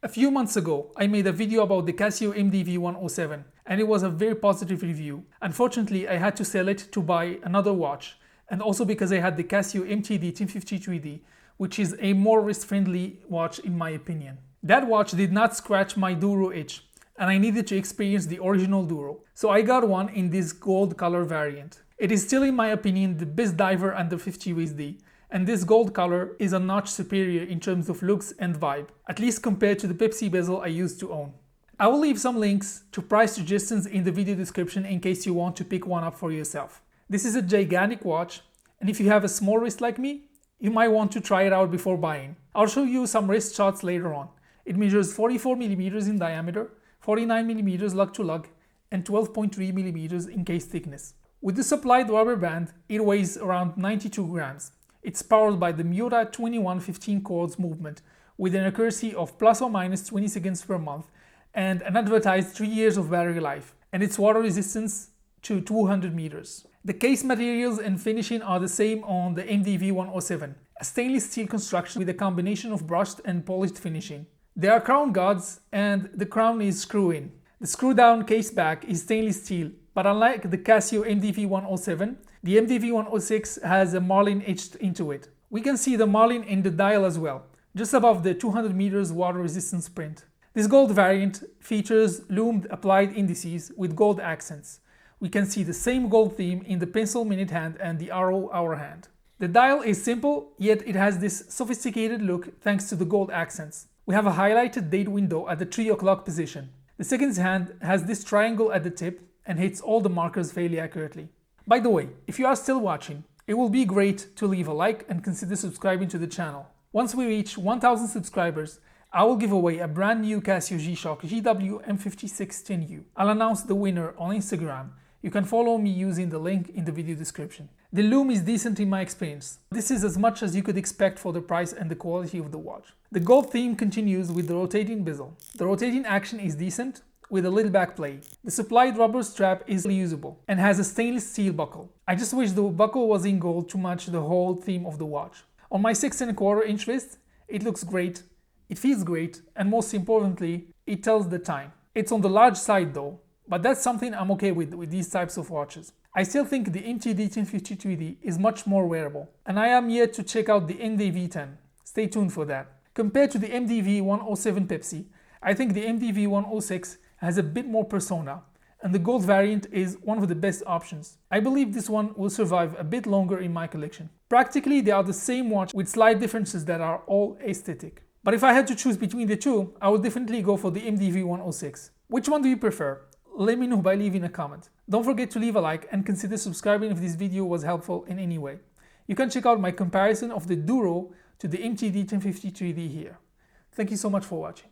A few months ago, I made a video about the Casio MDV-107 and it was a very positive review. Unfortunately, I had to sell it to buy another watch, and also because I had the Casio MTD-1053D, which is a more wrist-friendly watch in my opinion. That watch did not scratch my Duro itch, and I needed to experience the original Duro, so I got one in this gold color variant. It is still in my opinion the best diver under 50 USD, and this gold color is a notch superior in terms of looks and vibe, at least compared to the Pepsi bezel I used to own. I will leave some links to price suggestions in the video description in case you want to pick one up for yourself. This is a gigantic watch, and if you have a small wrist like me, you might want to try it out before buying. I'll show you some wrist shots later on. It measures 44mm in diameter, 49mm lug to lug, and 12.3mm in case thickness. With the supplied rubber band, it weighs around 92 grams. It's powered by the Miura 2115 chords movement with an accuracy of plus or minus 20 seconds per month and an advertised 3 years of battery life, and its water resistance to 200 meters. The case materials and finishing are the same on the MDV-107, a stainless steel construction with a combination of brushed and polished finishing. There are crown guards and the crown is screw-in. The screw-down case back is stainless steel, but unlike the Casio MDV-107, the MDV-106 has a marlin etched into it. We can see the marlin in the dial as well, just above the 200 meters water resistance print. This gold variant features loomed applied indices with gold accents. We can see the same gold theme in the pencil minute hand and the arrow hour hand. The dial is simple, yet it has this sophisticated look thanks to the gold accents. We have a highlighted date window at the 3 o'clock position. The seconds hand has this triangle at the tip and hits all the markers fairly accurately. By the way, if you are still watching, it will be great to leave a like and consider subscribing to the channel. Once we reach 1000 subscribers, I will give away a brand new Casio G-Shock GW M5610U. I'll announce the winner on Instagram. You can follow me using the link in the video description. The loom is decent in my experience. This is as much as you could expect for the price and the quality of the watch. The gold theme continues with the rotating bezel. The rotating action is decent, with a little back play. The supplied rubber strap is reusable and has a stainless steel buckle. I just wish the buckle was in gold to match the whole theme of the watch. On my 6¼ inch wrist, it looks great, it feels great, and most importantly, it tells the time. It's on the large side though, but that's something I'm okay with these types of watches. I still think the MTD-1053D is much more wearable, and I am yet to check out the MDV-10. Stay tuned for that. Compared to the MDV-107 Pepsi, I think the MDV-106 has a bit more persona, and the gold variant is one of the best options. I believe this one will survive a bit longer in my collection. Practically they are the same watch with slight differences that are all aesthetic. But if I had to choose between the two, I would definitely go for the MDV-106. Which one do you prefer? Let me know by leaving a comment. Don't forget to leave a like and consider subscribing if this video was helpful in any way. You can check out my comparison of the Duro to the MTD-1053D here. Thank you so much for watching.